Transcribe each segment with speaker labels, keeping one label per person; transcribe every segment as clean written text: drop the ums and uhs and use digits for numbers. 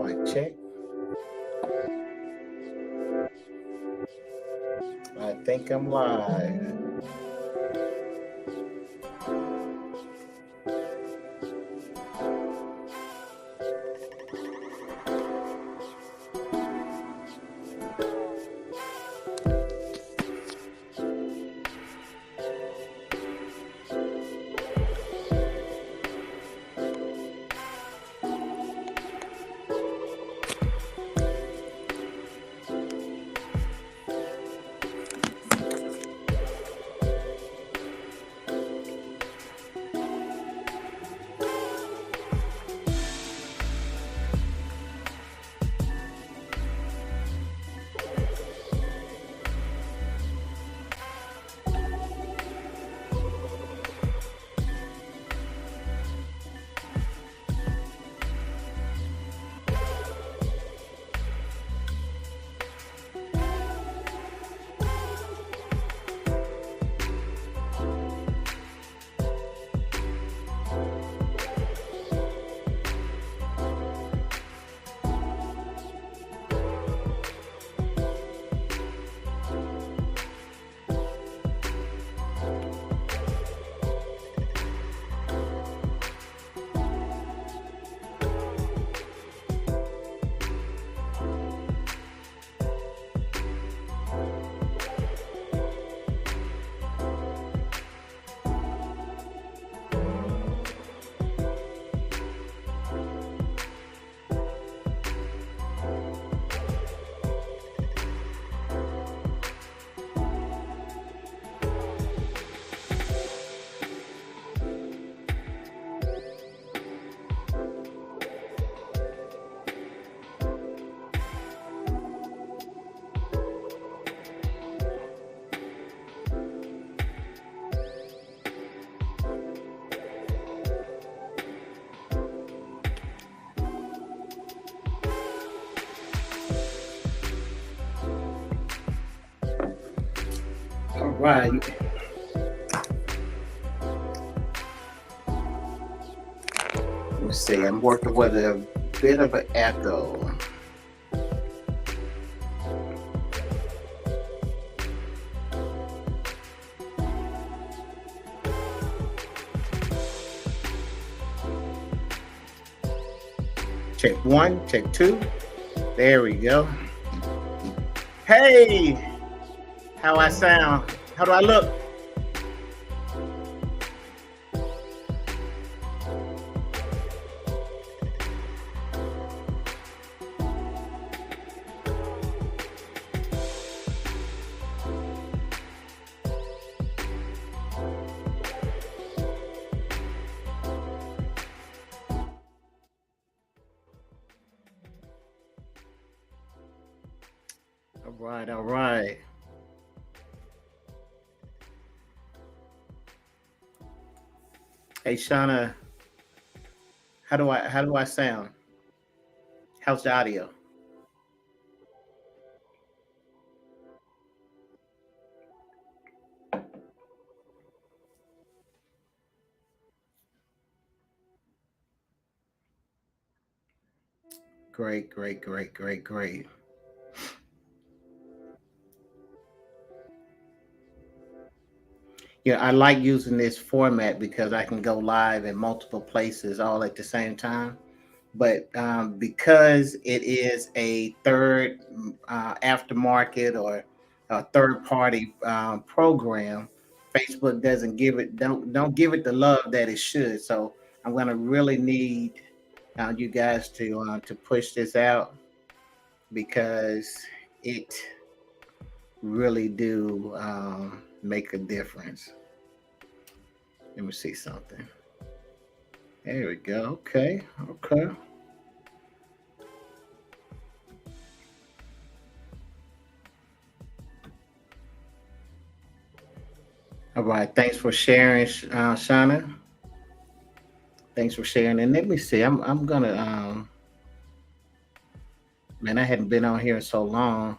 Speaker 1: Mic check. I think I'm live. All right. Let's see. I'm working with a bit of an echo. Check one, check two. There we go. Hey, how I sound? How do I look? All right. Hey, Shauna, how do I sound? How's the audio? Great. Yeah, I like using this format because I can go live in multiple places all at the same time. But because it is a third aftermarket or a third party program, Facebook doesn't give it don't give it the love that it should. So I'm going to really need you guys to push this out because it really do make a difference. Let me see something. There we go. Okay. All right. Thanks for sharing, Shauna. Thanks for sharing. And let me see. I'm gonna man, I hadn't been on here so long.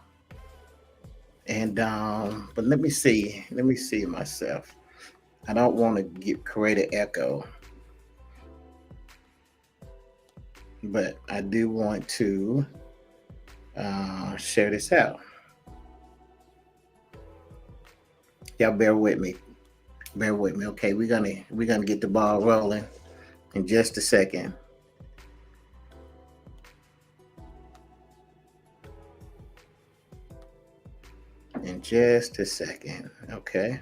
Speaker 1: And but let me see. Let me see myself. I don't want to create an echo. but I do want to share this out. Y'all bear with me. Bear with me. Okay, we're gonna get the ball rolling in just a second. In just a second. Okay.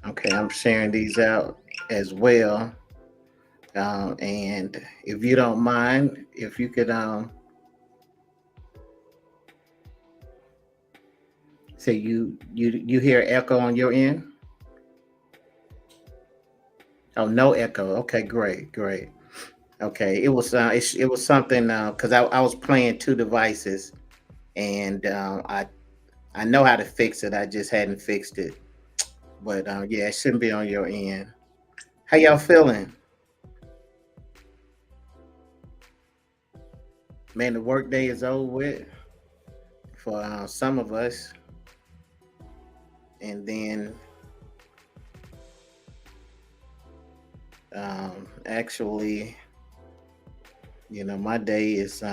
Speaker 1: Okay, I'm sharing these out as well. And if you don't mind, if you could say you hear echo on your end. Oh, no echo. Okay, great, great. Okay, it was something because I was playing two devices, and I know how to fix it. I just hadn't fixed it, but yeah, it shouldn't be on your end. How y'all feeling? Man, the work day is over with for some of us, and then actually, my day is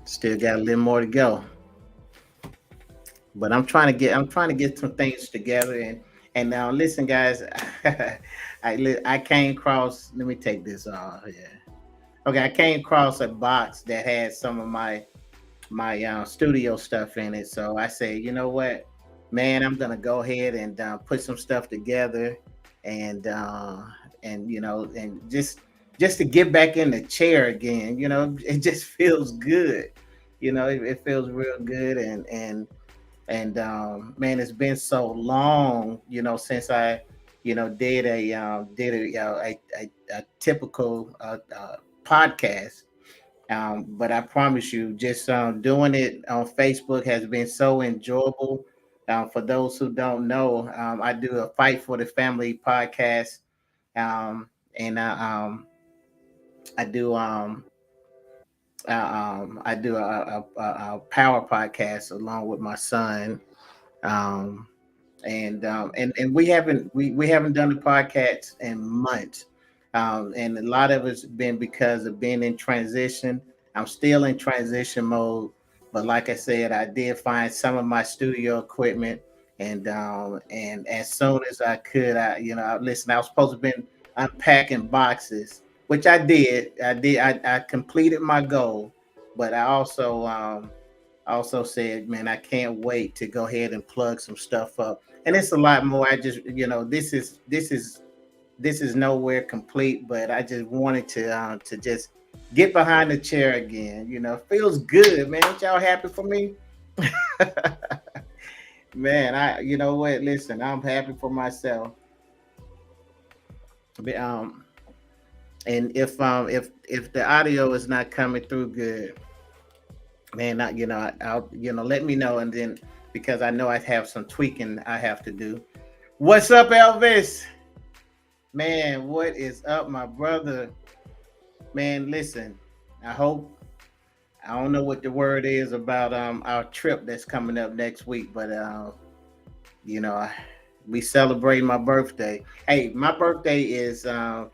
Speaker 1: still got a little more to go. But I'm trying to get some things together, and now listen, guys, I came across. Let me take this off. Yeah. Okay, I came across a box that had some of my studio stuff in it. So I say, you know what, man, I'm gonna go ahead and put some stuff together, and and just to get back in the chair again. It just feels good. It feels real good, and man, it's been so long, since I did a typical podcast. But I promise you, just doing it on Facebook has been so enjoyable. For those who don't know, I do a Fight for the Family podcast, and I do a power podcast along with my son. Um, and we haven't done the podcast in months, and a lot of it's been because of being in transition. I'm still in transition mode, but like I said, I did find some of my studio equipment, and as soon as I could, listen. I was supposed to been unpacking boxes, which I did. I completed my goal, but I also said, man, I can't wait to go ahead and plug some stuff up. And it's a lot more. I just, this is nowhere complete, but I just wanted to just get behind the chair again. Feels good, man. Ain't y'all happy for me? Man, you know what? Listen, I'm happy for myself. But, and if the audio is not coming through good, man, I'll let me know, and then because I know I have some tweaking I have to do. What's up, Elvis? Man, what is up, my brother? Man, listen, I hope I don't know what the word is about our trip that's coming up next week, but you know I- we celebrate my birthday. Hey, my birthday is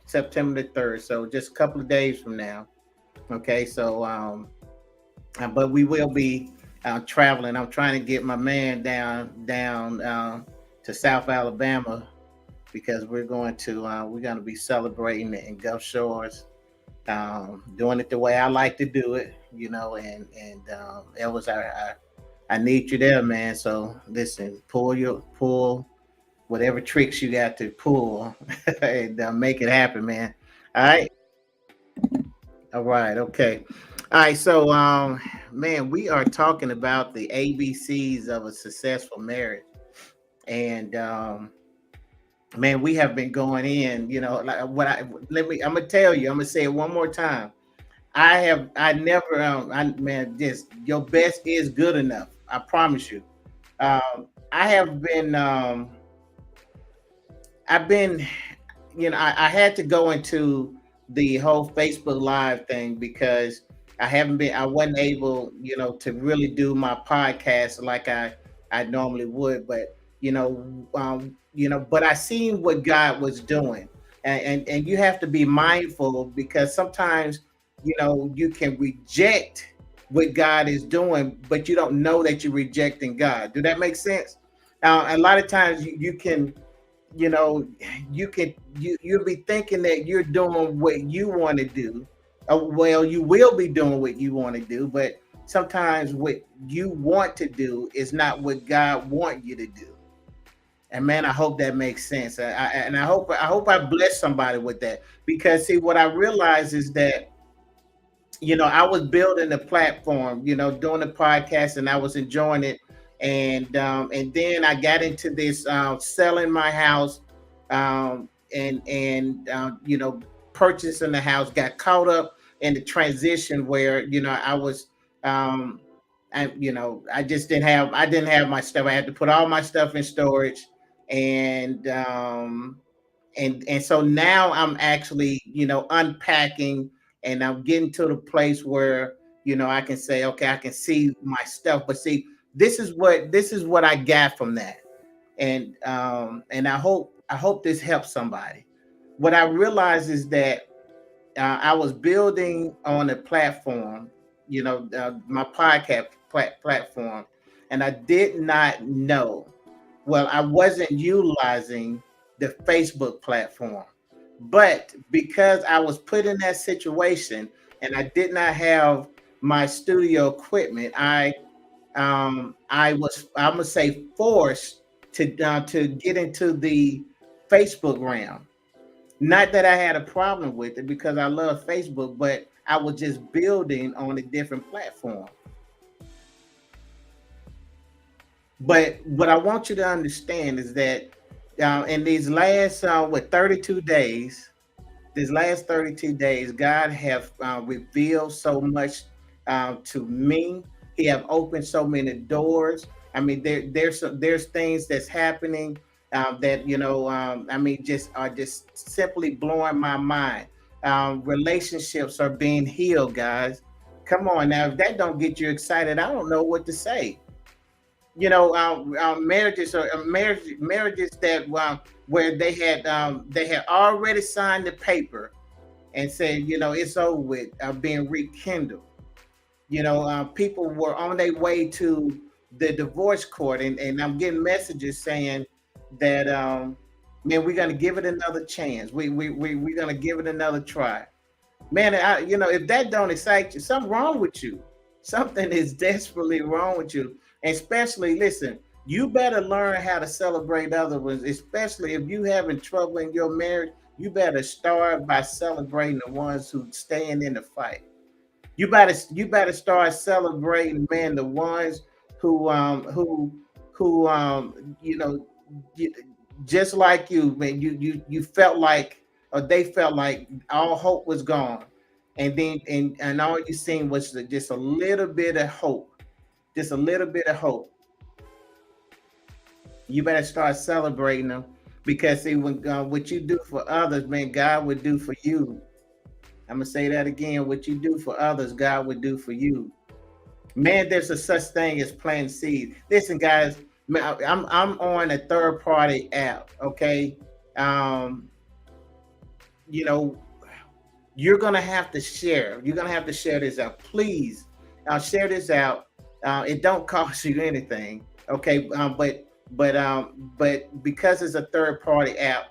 Speaker 1: September the 3rd, so just a couple of days from now. Okay, so but we will be traveling. I'm trying to get my man down to South Alabama because we're going to be celebrating in Gulf Shores, doing it the way I like to do it, and Elvis, I need you there, man. So listen, pull whatever tricks you got to pull and make it happen, man. All right. All right, okay. All right, so man, we are talking about the ABCs of a successful marriage. And man, we have been going in, like what I'm gonna tell you, I'm gonna say it one more time. I never man, just your best is good enough. I promise you. I have been I've been, I had to go into the whole Facebook Live thing because I wasn't able, to really do my podcast like I normally would. But but I seen what God was doing, and you have to be mindful because sometimes, you can reject what God is doing, but you don't know that you're rejecting God. Do that make sense? A lot of times you can, you know you'll be thinking that you're doing what you want to do. Well, you will be doing what you want to do, but sometimes what you want to do is not what God want you to do. And man, I hope that makes sense. And I hope I bless somebody with that, because see, what I realize is that, I was building a platform, doing the podcast, and I was enjoying it. And then I got into this, selling my house, and purchasing the house. Got caught up in the transition where, I was, um, I didn't have my stuff. I had to put all my stuff in storage, and so now I'm actually, unpacking, and I'm getting to the place where, I can say, okay, I can see my stuff. But see, this is what I got from that. And I hope this helps somebody. What I realized is that, I was building on a platform, my podcast platform, and I did not know. Well, I wasn't utilizing the Facebook platform, but because I was put in that situation and I did not have my studio equipment, I'm gonna say forced to get into the Facebook realm. Not that I had a problem with it because I love Facebook, but I was just building on a different platform. But what I want you to understand is that, in these last, 32 days, these last 32 days, God have, revealed so much, to me. He have opened so many doors. I mean, there's things that's happening, that, I mean, just are just simply blowing my mind. Relationships are being healed, guys. Come on now, if that don't get you excited, I don't know what to say. Marriages or, marriages that, where they had already signed the paper and said, it's over with, being rekindled. People were on their way to the divorce court, and I'm getting messages saying that, man, we're gonna give it another chance. We're gonna give it another try. Man, if that don't excite you, something wrong with you. Something is desperately wrong with you. And especially, listen, you better learn how to celebrate other ones, especially if you having trouble in your marriage. You better start by celebrating the ones who stand in the fight. You better start celebrating, man, the ones who um who who you, just like you, man, you felt like, or they felt like all hope was gone, and then and all you seen was just a little bit of hope, just a little bit of hope. You better start celebrating them, because see, when, what you do for others, man, God would do for you. I'm gonna say that again. What you do for others, God would do for you. Man, there's a such thing as planting seeds. Listen, guys, man, I'm on a third party app. Okay, um, you know, you're gonna have to share. You're gonna have to share this out, please. Share this out. It don't cost you anything. Okay, but because it's a third party app,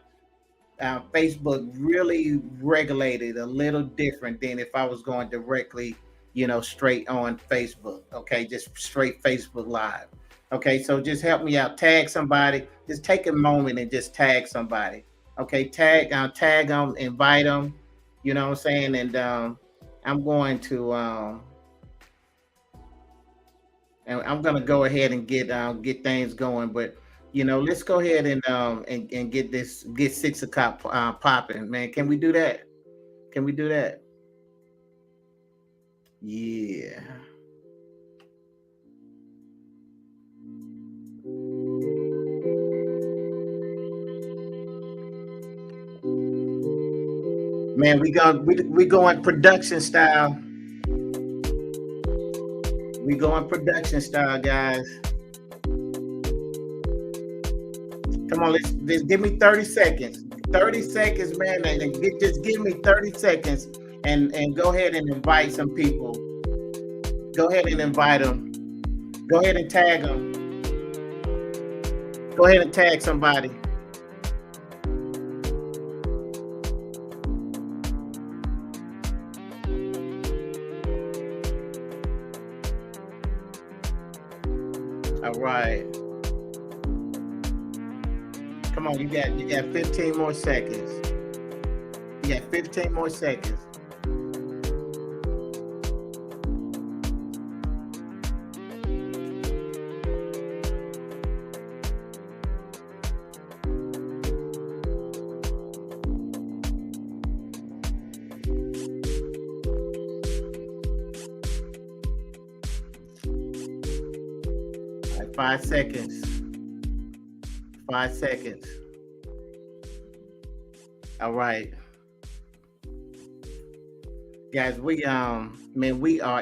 Speaker 1: Facebook really regulated a little different than if I was going directly, straight on Facebook. Okay, just straight Facebook Live. Okay, so just help me out. Tag somebody. Just take a moment and just tag somebody. Okay, tag them, invite them. You know what I'm saying? And, I'm going to, and I'm gonna go ahead and get things going. But, let's go ahead and get 6 o'clock, popping, man. Can we do that? Can we do that? Yeah. Man, we going production style. We going production style, guys. Come on, let's give me 30 seconds. 30 seconds, man. Just give me 30 seconds and go ahead and invite some people. Go ahead and invite them. Go ahead and tag them. Go ahead and tag somebody. All right. Come on, you got 15 more seconds. You got 15 more seconds. All right, 5 seconds. 5 seconds. All right. Guys, we are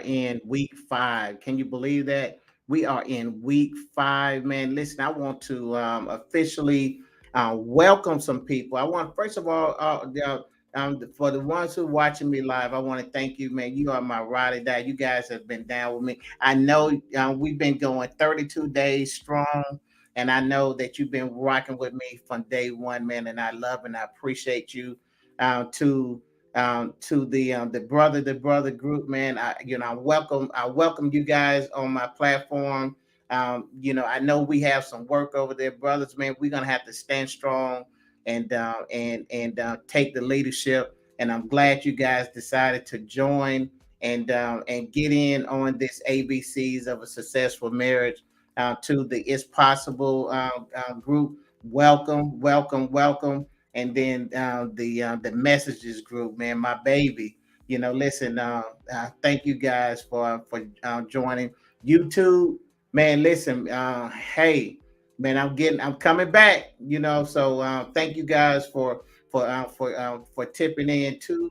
Speaker 1: in week 5. Can you believe that? We are in week 5, man. Listen, I want to officially welcome some people. I want, first of all, for the ones who are watching me live, I want to thank you, man. You are my ride or die. You guys have been down with me. I know we've been going 32 days strong, and I know that you've been rocking with me from day one, man. And I love and I appreciate you. To the brother group, man. I welcome you guys on my platform. I know we have some work over there, brothers, man. We're gonna have to stand strong and take the leadership. And I'm glad you guys decided to join and get in on this ABCs of a successful marriage to the It's Possible group. Welcome, welcome, welcome. And then the messages group, man, my baby. Listen, thank you guys for joining YouTube, man. Listen, hey, man, I'm coming back. So thank you guys for tipping in too.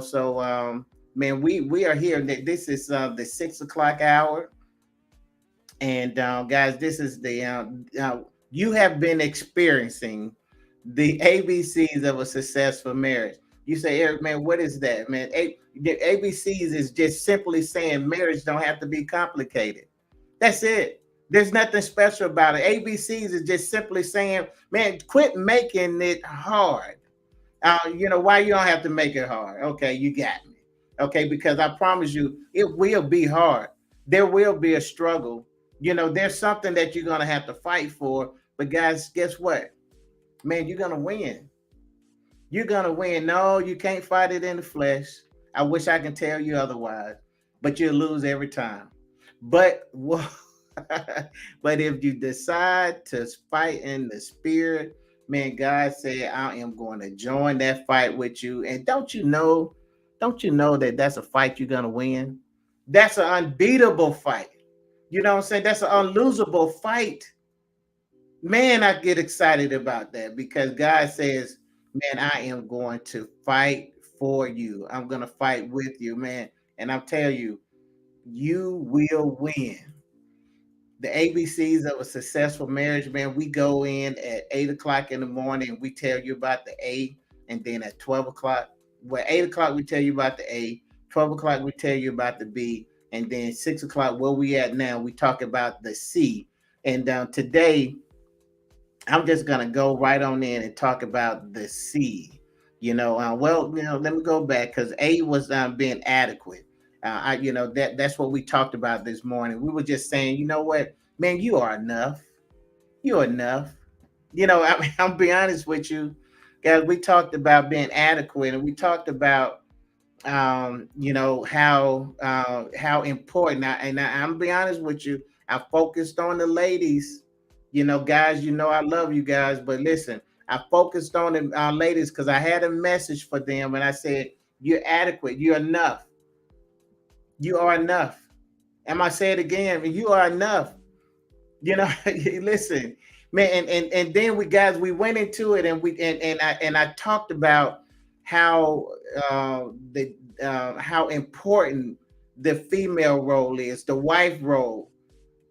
Speaker 1: So man, we are here. This is the 6 o'clock hour, and guys, this is you have been experiencing the ABCs of a successful marriage. You say, Eric, man, what is that, man? The ABCs is just simply saying marriage don't have to be complicated. That's it. There's nothing special about it. ABCs is just simply saying, man, quit making it hard. Why you don't have to make it hard? Okay, you got me. Okay, because I promise you, it will be hard. There will be a struggle. There's something that you're gonna have to fight for. But guys, guess what? Man, you're gonna win. You're gonna win. No, you can't fight it in the flesh. I wish I can tell you otherwise, but you'll lose every time. But but if you decide to fight in the spirit, man, God said, I am going to join that fight with you. And don't you know that that's a fight you're gonna win? That's an unbeatable fight. You know what I'm saying? That's an unlosable fight. Man, I get excited about that because God says, man, I am going to fight for you. I'm going to fight with you, man. And I'm telling you, you will win. The ABCs of a successful marriage, man, we go in at 8 o'clock in the morning. We tell you about the A. And then at 12 o'clock, 8 o'clock, we tell you about the A. 12 o'clock, we tell you about the B. And then 6 o'clock, where we at now, we talk about the C. And today, I'm just gonna go right on in and talk about the C. Let me go back because A was being adequate. That's what we talked about this morning. We were just saying, you know what, man, you are enough. You're enough. I'll be honest with you, guys. We talked about being adequate, and we talked about how important. I'm be honest with you. I focused on the ladies. Guys, I love you guys, but listen, I focused on the ladies because I had a message for them, and I said, "You're adequate. You're enough. You are enough." Am I say it again? You are enough. Listen, man, and then we went into it, and I talked about how the how important the female role is, the wife role,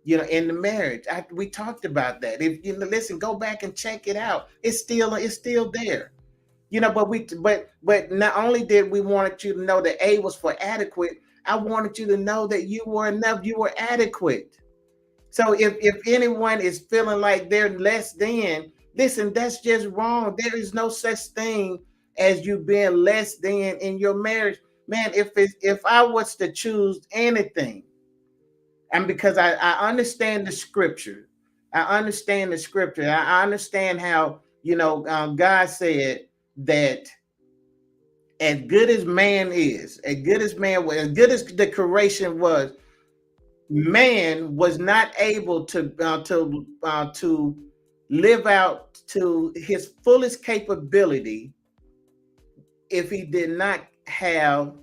Speaker 1: in the marriage. We talked about that. If you listen, go back and check it out. It's still there. But not only did we want you to know that A was for adequate, I wanted you to know that you were enough, you were adequate. So if anyone is feeling like they're less than, listen, that's just wrong. There is no such thing as you being less than in your marriage. Man, if I was to choose anything, and because I understand the scripture, I understand how, God said that as good as man is, as good as man was, as good as the creation was, man was not able to live out to his fullest capability if he did not have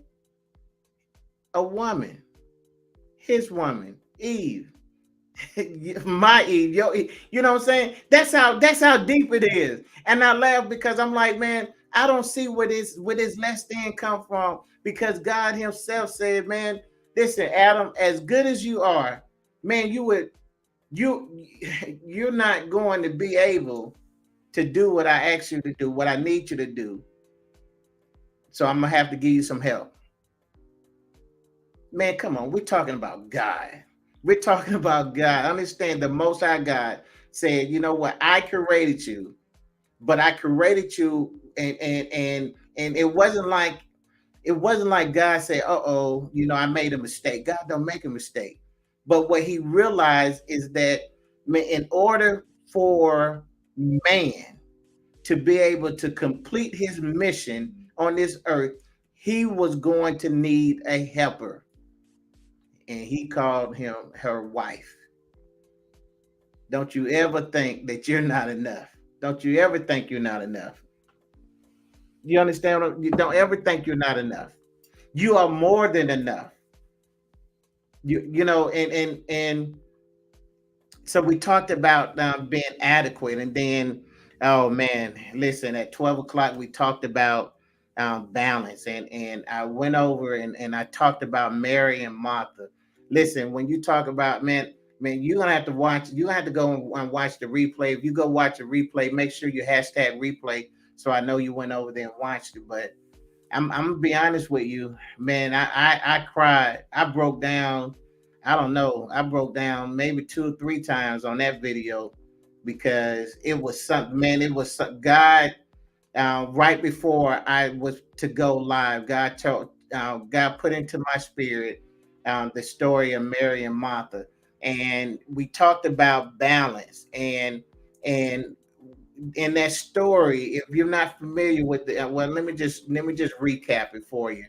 Speaker 1: a woman, his woman, Eve. My Eve, you know what I'm saying? That's how deep it is. And I laugh because I'm like, man, I don't see where this less than come from, because God Himself said, man, listen, Adam, as good as you are, man, you you're not going to be able to do what I asked you to do, what I need you to do. So I'm gonna have to give you some help. Man, come on, we're talking about God. We're talking about God. Understand, the Most High God said, you know what? I created you, but I created you, and it wasn't like God said, "Uh-oh, I made a mistake." God don't make a mistake. But what He realized is that, in order for man to be able to complete his mission on this earth, he was going to need a helper, and He called him her wife. Don't you ever think that you're not enough. Don't you ever think you're not enough. You understand? You don't ever think you're not enough. You are more than enough. And so we talked about being adequate, and then, oh man, listen, at 12 o'clock we talked about balance, and I went over and I talked about Mary and Martha. Listen, when you talk about, man, you're gonna have to watch. You have to go and watch the replay. If you go watch a replay, make sure you hashtag replay, so I know you went over there and watched it. But I'm gonna be honest with you, man. I cried. I broke down. I don't know. I broke down maybe 2 or 3 times on that video, because it was something. Man, it was God. Right before I was to go live, God put into my spirit the story of Mary and Martha, and we talked about balance, and in that story, if you're not familiar with the, well, let me just recap it for you.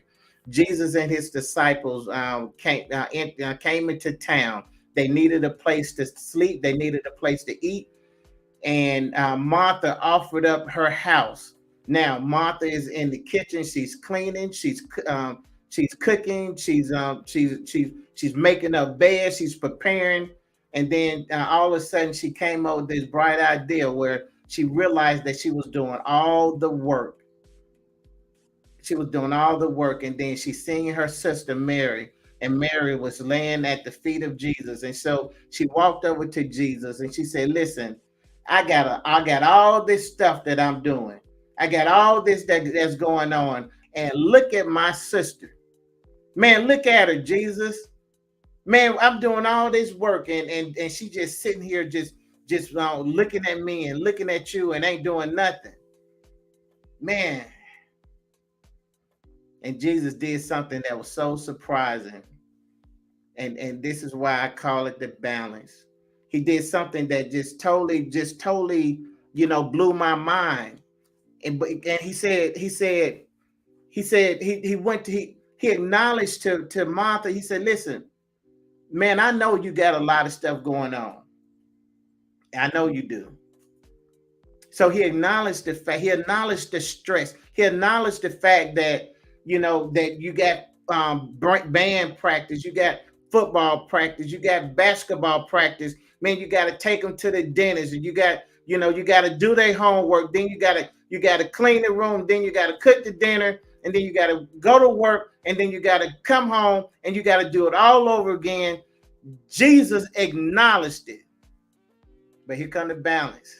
Speaker 1: Jesus and His disciples came into town. They needed a place to sleep. They needed a place to eat, and Martha offered up her house. Now Martha is in the kitchen. She's cleaning. She's cooking. She's making up bed. She's preparing, and then all of a sudden she came up with this bright idea where she realized that she was doing all the work. She was doing all the work, and then she seen her sister Mary, and Mary was laying at the feet of Jesus. And so she walked over to Jesus and she said, listen, I got all this stuff that I'm doing. I got all this that's going on, and look at my sister. Man, look at her, Jesus. Man, I'm doing all this work, and she just sitting here, just looking at me and looking at you, and ain't doing nothing. Man, and Jesus did something that was so surprising, and this is why I call it the balance. He did something that just totally blew my mind. And he went to he acknowledged to Martha. He said, listen, man, I know you got a lot of stuff going on. I know you do. So he acknowledged the fact, he acknowledged the stress, he acknowledged the fact that that you got band practice, you got football practice, you got basketball practice. Man, you got to take them to the dentist, and you got You got to do their homework. Then you got to clean the room. Then you got to cook the dinner, and then you got to go to work, and then you got to come home, and you got to do it all over again. Jesus acknowledged it, but here come the balance.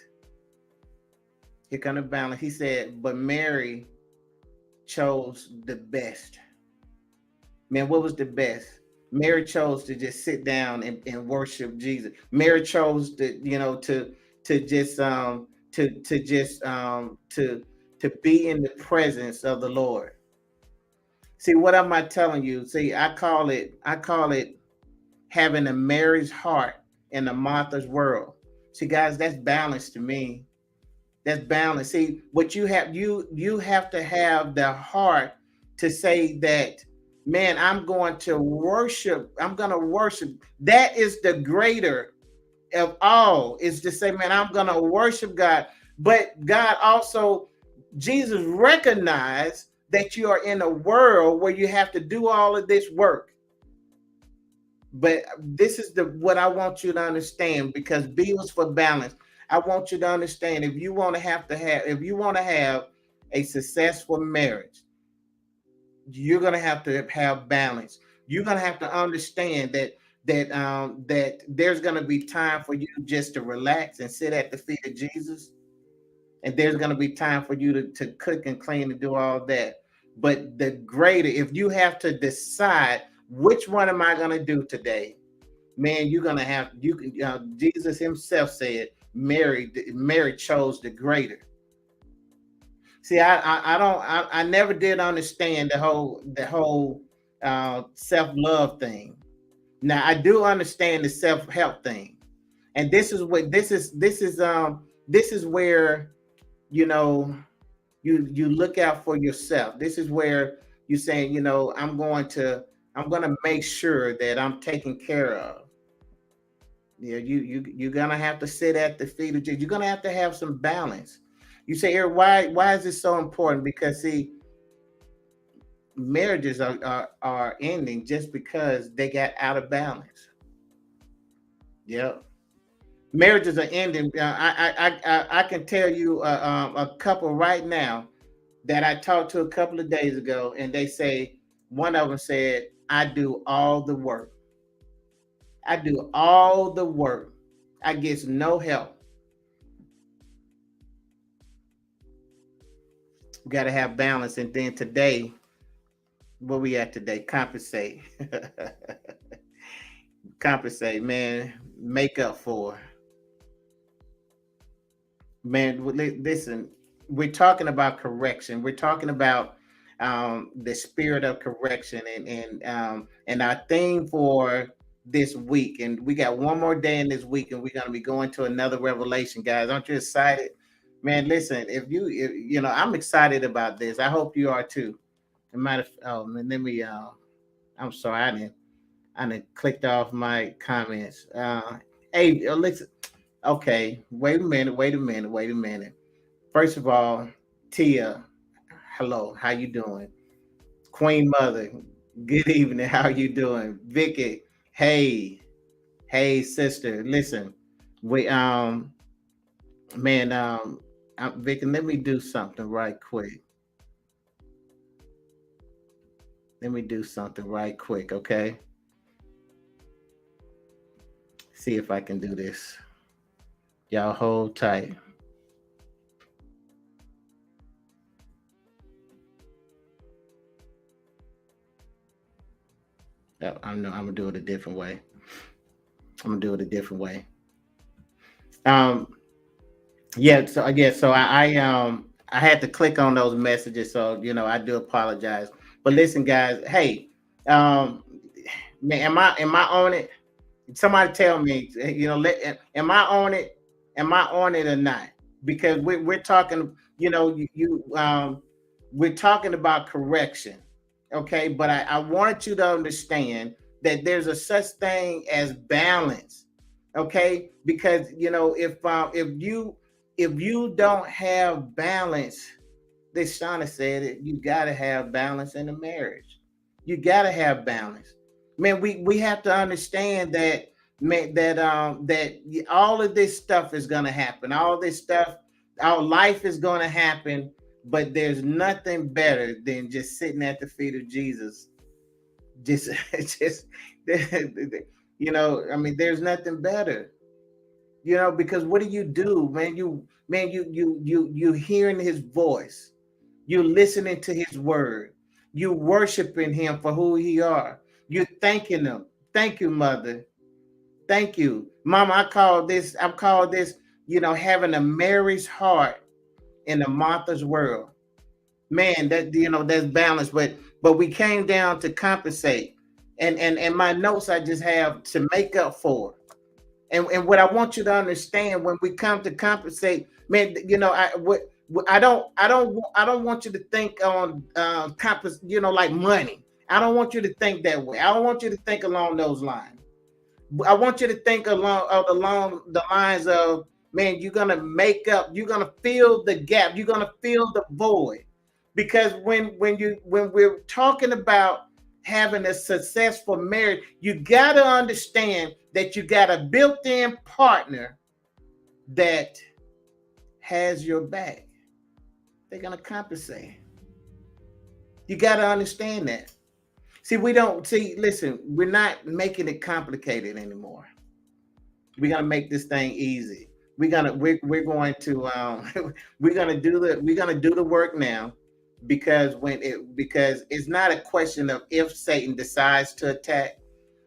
Speaker 1: Here come the balance. He said, but Mary chose the best. Man, what was the best? Mary chose to just sit down and worship Jesus. Mary chose to just to be in the presence of the Lord. See, what am I telling you? See, I call it having a Mary's heart in a Martha's world. See, guys, that's balance to me. That's balance. See, what you have to have the heart to say that, man, I'm going to worship. I'm going to worship. That is the greater of all, is to say, man, I'm going to worship God. But God also, Jesus recognized that you are in a world where you have to do all of this work. But this is what I want you to understand, because B was for balance. I want you to understand, if you want to have a successful marriage, you're going to have balance. You're going to have to understand that there's going to be time for you just to relax and sit at the feet of Jesus, and there's going to be time for you to cook and clean and do all that. But the greater, if you have to decide which one am I going to do today, man, you're going to have, Jesus himself said, Mary chose the greater. See, I never did understand the whole self-love thing. Now I do understand the self-help thing, and this is where, you look out for yourself. This is where you're saying, I'm going to make sure that I'm taken care of. Yeah, you're gonna have to sit at the feet of Jesus. You're gonna have to have some balance. You say, Eric, why is this so important? Because, see, marriages are ending just because they got out of balance. Yep. Marriages are ending. I can tell you a couple right now that I talked to a couple of days ago, and they say, one of them said, I do all the work. I do all the work. I get no help. We got to have balance. And then today, where we at today? Compensate. Compensate, man. Make up for. Man, listen, we're talking about correction. We're talking about the spirit of correction, and our theme for this week. And we got one more day in this week, and we're going to be going to another revelation, guys. Aren't you excited? Man, listen, I'm excited about this. I hope you are too. It might have, oh man, let me, I'm sorry, I didn't clicked off my comments. Hey, listen, okay, wait a minute. First of all, Tia, hello, how you doing? Queen Mother, good evening, how you doing? Vicky, hey, sister, listen, we, man, Vicky, let me do something right quick. Okay? See if I can do this. Y'all hold tight. I'm gonna do it a different way. So I had to click on those messages, so I do apologize. But listen, guys, hey, man, am I on it? Somebody tell me, am I on it? Am I on it or not? Because we're talking, we're talking about correction, okay? But I wanted you to understand that there's a such thing as balance, okay? Because if you don't have balance, this Shauna said it, you got to have balance in a marriage. You got to have balance. Man, we have to understand that all of this stuff is going to happen. All this stuff, our life is going to happen, but there's nothing better than just sitting at the feet of Jesus. Just just I mean, there's nothing better. Because what do, man? You hearing his voice. You listening to his word. You worshiping him for who he are. You thanking him. Thank you, mother. Thank you, Mama. I call this, having a Mary's heart in a Martha's world. Man, that's balance. But we came down to compensate, and my notes I just have to make up for. And what I want you to understand when we come to compensate, man, I don't want you to think on like money. I don't want you to think that way. I don't want you to think along those lines. I want you to think along the lines of, man, you're gonna fill the gap, you're gonna fill the void. Because when we're talking about having a successful marriage, you gotta understand that you got a built-in partner that has your back. They're gonna compensate. You gotta understand that. Listen, we're not making it complicated anymore. We're gonna make this thing easy. We're going to we're gonna do the work now, because it's not a question of if Satan decides to attack.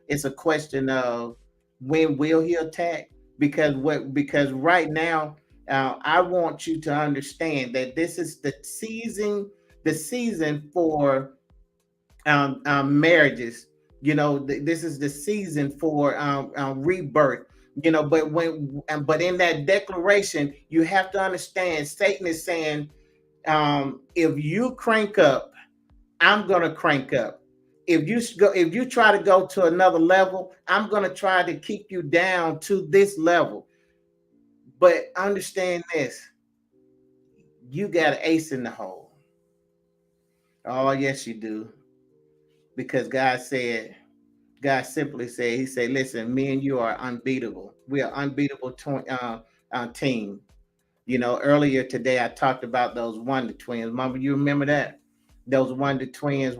Speaker 1: It's a question of when will he attack. Because right now, I want you to understand that this is the season for marriages. This is the season for rebirth. But in that declaration, you have to understand Satan is saying, if you crank up, I'm gonna crank up. If you try to go to another level, I'm gonna try to keep you down to this level. But understand this: you got an ace in the hole. Oh yes, you do. Because God simply said, He said, "Listen, me and you are unbeatable. We are unbeatable team." Earlier today I talked about those Wonder Twins. Mama, you remember that? Those Wonder Twins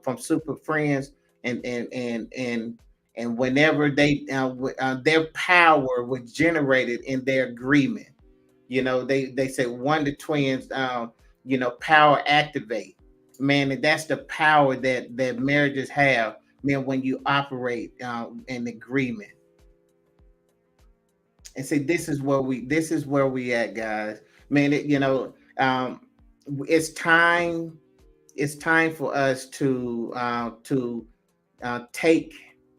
Speaker 1: from Super Friends, and whenever their power was generated in their agreement. They say Wonder Twins, power activate. Man, and that's the power that marriages have. Man, when you operate in agreement. And see, this is where we at, guys. Man, it's time for us to take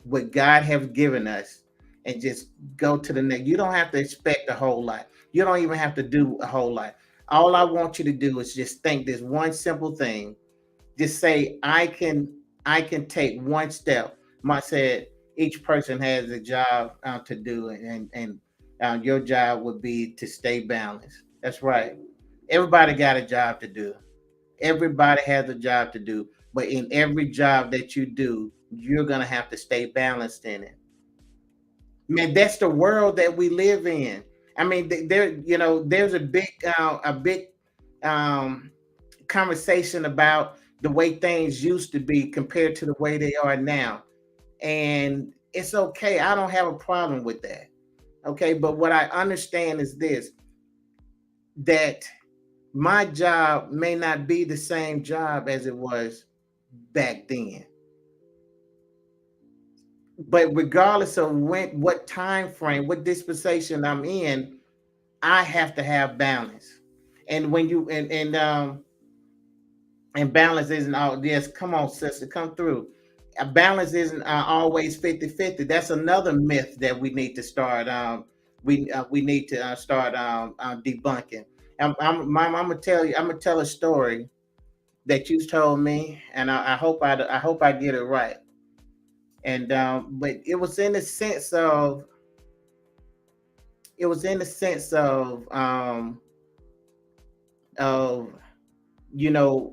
Speaker 1: what God has given us and just go to the next. You don't have to expect a whole lot. You don't even have to do a whole lot. All I want you to do is just think this one simple thing. Just say, I can take one step. I said each person has a job to do, and your job would be to stay balanced. That's right. Everybody got a job to do. Everybody has a job to do, but in every job that you do, you're gonna have to stay balanced in it. Man, that's the world that we live in. I mean, there's a big um, conversation about the way things used to be compared to the way they are now, and it's okay. I don't have a problem with that. Okay, but what I understand is this: that my job may not be the same job as it was back then. But regardless of what time frame, what dispensation I'm in, I have to have balance. And when you and balance isn't all. Yes, come on, sister, come through. Balance isn't always 50-50. That's another myth that we need to start. We need to start debunking. I'm gonna tell you. I'm gonna tell a story that you told me, and I hope I get it right. And but it was in the sense of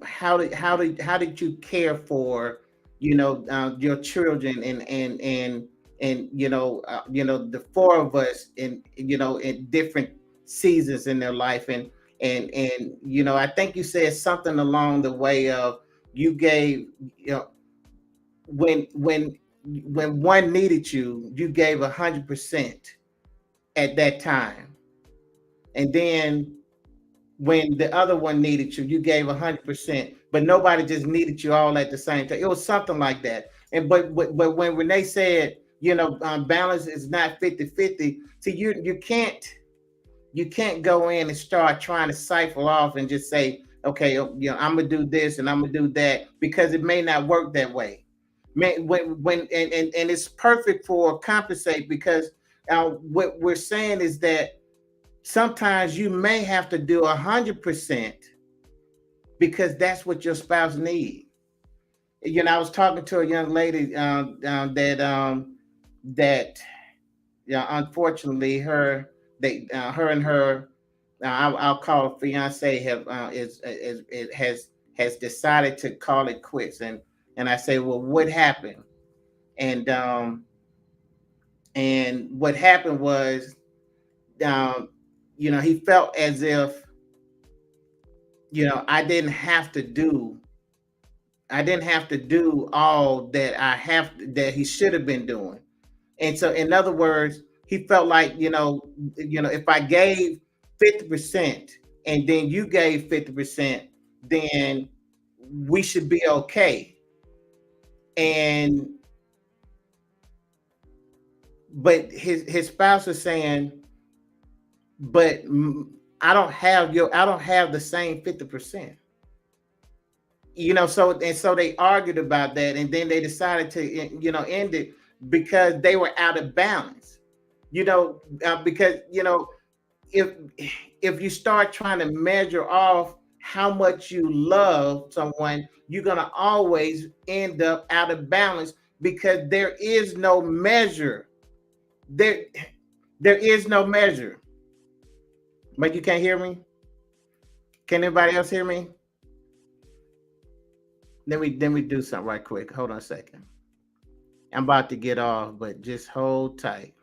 Speaker 1: how did you care for your children, and and the four of us in different seasons in their life, and I think you said something along the way of you gave when one needed you, you gave 100% at that time, and then when the other one needed you, you gave 100%, but nobody just needed you all at the same time. It was something like that. And but when Renee said, balance is not 50-50, see, you can't go in and start trying to cipher off and just say, okay, I'm gonna do this and I'm gonna do that, because it may not work that way. When and it's perfect for compensate, because what we're saying is that sometimes you may have to do 100% because that's what your spouse needs. I was talking to a young lady that unfortunately her and her I'll call it fiance have is it has decided to call it quits, and I say, well, what happened? And what happened was, um, he felt as if I didn't have to do all that that he should have been doing. And so, in other words, he felt like, if I gave 50% and then you gave 50%, then we should be okay. And but his spouse is saying, but I don't have the same 50%. So they argued about that, and then they decided to end it because they were out of balance. Because if you start trying to measure off how much you love someone, you're gonna always end up out of balance, because there is no measure. There is no measure. But you can't hear me? Can anybody else hear me? Then we do something right quick. Hold on a second. I'm about to get off, but just hold tight.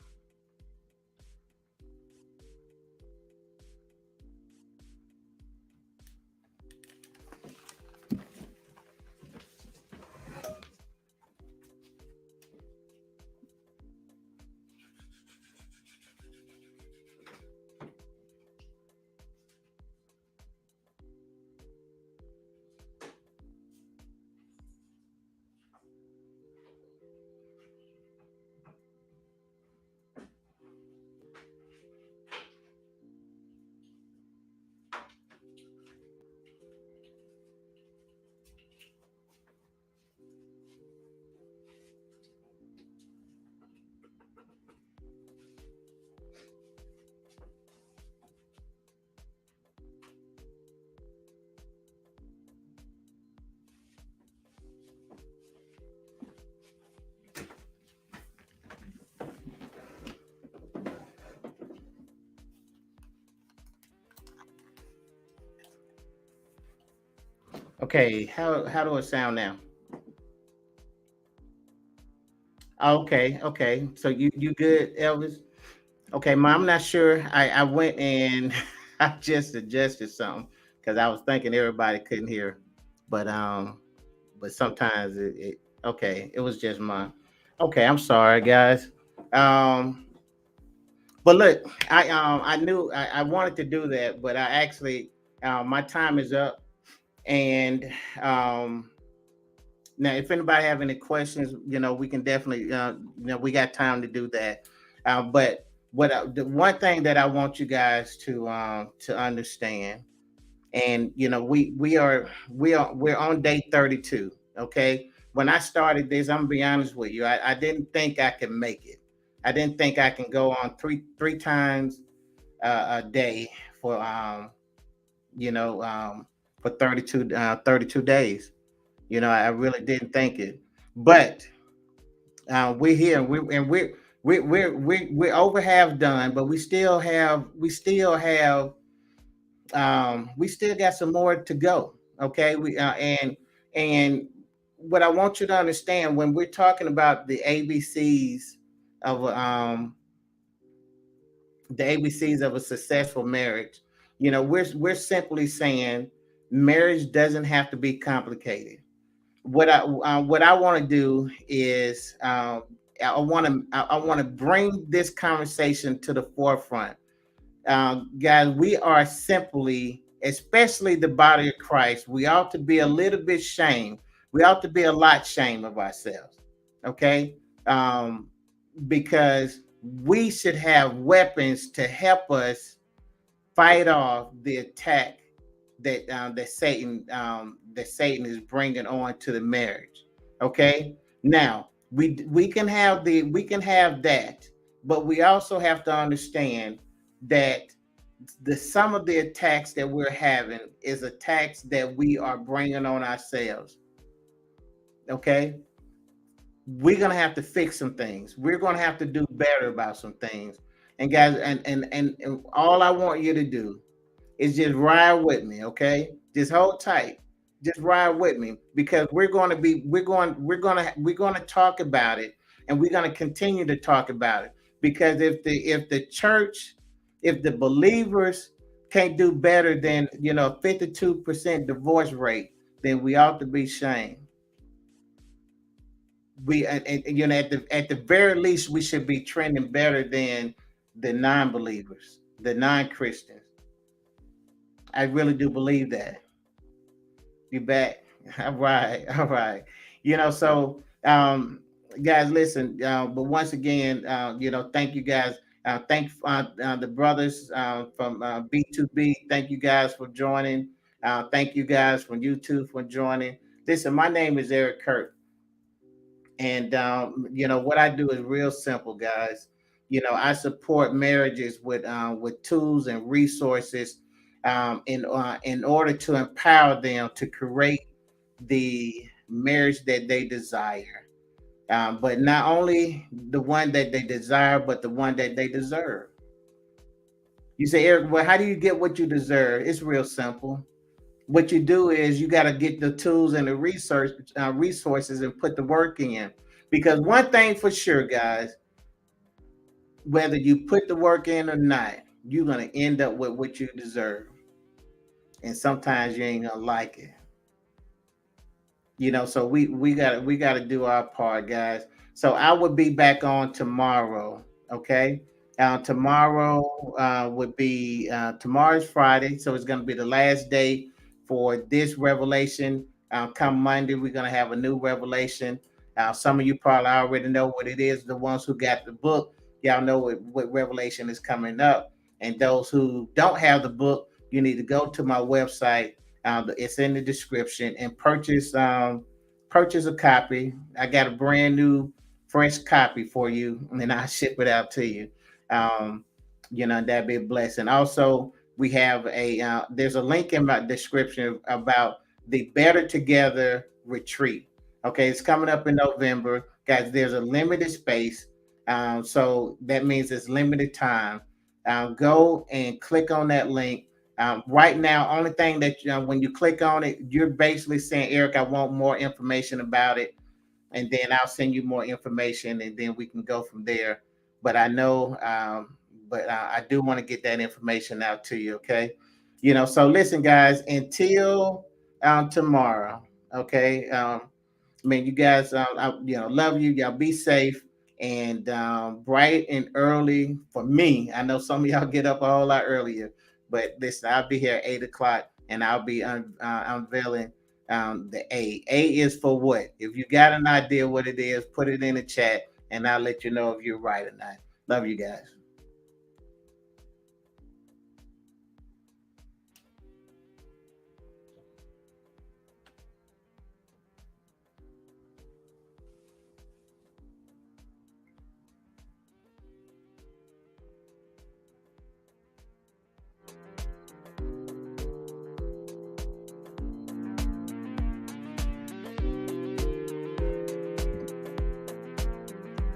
Speaker 1: Okay, how do it sound now? Okay, okay. So you good, Elvis? Okay, Ma, I'm not sure. I went and I just adjusted something because I was thinking everybody couldn't hear, but sometimes it okay. It was just mine. Okay, I'm sorry, guys. Um, but look, I knew I wanted to do that, but I actually my time is up, and um now, if anybody have any questions, we can definitely, we got time to do that. But the one thing that I want you guys to understand, and we're on day 32. Okay, when I started this, I'm gonna be honest with you, I didn't think I could make it. I didn't think I can go on three times a day for you know for 32 days. I really didn't think it, but we're here, we're over half done, but we still got some more to go. Okay, we and what I want you to understand when we're talking about the ABCs of the ABCs of a successful marriage. We're simply saying marriage doesn't have to be complicated. What I want to do is I want to bring this conversation to the forefront. Guys, we are simply, especially the body of Christ, we ought to be a little bit shamed. We ought to be a lot shamed of ourselves. Okay. Um, because we should have weapons to help us fight off the attack that Satan is bringing on to the marriage. Okay, now we can have that, but we also have to understand that the some of the attacks that we're having is attacks that we are bringing on ourselves. Okay, we're gonna have to fix some things. We're gonna have to do better about some things. And guys, and all I want you to do is just ride with me, okay? Just hold tight. Just ride with me because we're going to talk about it, and we're going to continue to talk about it. Because if the church, if the believers can't do better than 52% divorce rate, then we ought to be shamed. At the very least, we should be trending better than the non-believers, the non-Christians. I really do believe that. You back? All right, all right. Guys, listen. But once again, thank you guys. Thank the brothers from B2B. Thank you guys for joining. Thank you guys from YouTube for joining. Listen, my name is Eric Kirk. And what I do is real simple, guys. I support marriages with tools and resources in order to empower them to create the marriage that they desire. But not only the one that they desire, but the one that they deserve. You say, Eric, well, how do you get what you deserve? It's real simple. What you do is you got to get the tools and the resources and put the work in. Because one thing for sure, guys, whether you put the work in or not, you're going to end up with what you deserve. And sometimes you ain't going to like it. So we got to do our part, guys. So I would be back on tomorrow. Okay. Tomorrow would be tomorrow's Friday, so it's going to be the last day for this revelation. Come Monday, we're going to have a new revelation. Some of you probably already know what it is. The ones who got the book, y'all know what revelation is coming up. And those who don't have the book, you need to go to my website. It's in the description, and purchase a copy. I got a brand new, fresh copy for you, and then I'll ship it out to you. That'd be a blessing. Also, we have there's a link in my description about the Better Together retreat. Okay, it's coming up in November, guys. There's a limited space, so that means it's limited time. Go and click on that link. Right now, only thing that when you click on it, you're basically saying, Eric, I want more information about it, and then I'll send you more information, and then we can go from there. But I know, I do want to get that information out to you. Okay, so listen, guys, until tomorrow. Okay, you guys, love you. Y'all be safe and bright and early for me. I know some of y'all get up a whole lot earlier, but listen, I'll be here at 8 o'clock, and I'll be unveiling the A. A is for what? If you got an idea what it is, put it in the chat, and I'll let you know if you're right or not. Love you guys.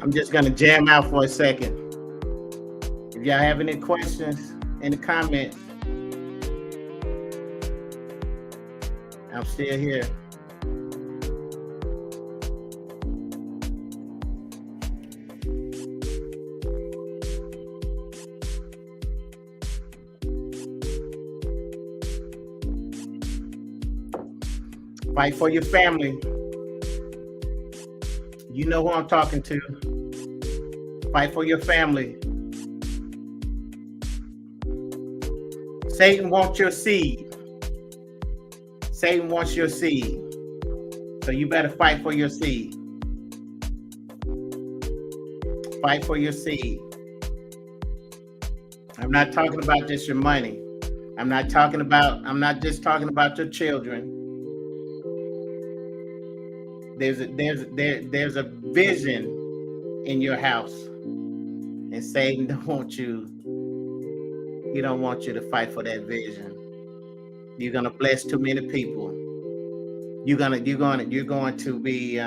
Speaker 1: I'm just gonna jam out for a second. If y'all have any questions in the comments, I'm still here. Fight for your family. You know who I'm talking to. Fight for your family. Satan wants your seed. Satan wants your seed. So you better fight for your seed. Fight for your seed. I'm not talking about just your money. I'm not just talking about your children. There's a vision in your house. And Satan don't want you. He don't want you to fight for that vision. You're gonna bless too many people. You're going to be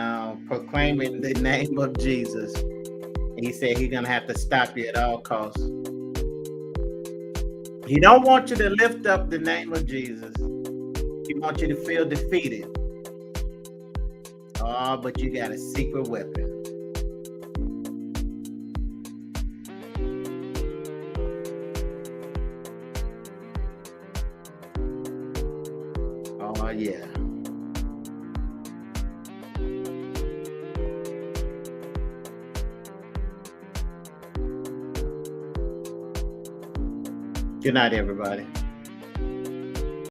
Speaker 1: proclaiming the name of Jesus. And he said he's gonna have to stop you at all costs. He don't want you to lift up the name of Jesus. He wants you to feel defeated. Oh, but you got a secret weapon. Oh, yeah. Good night, everybody.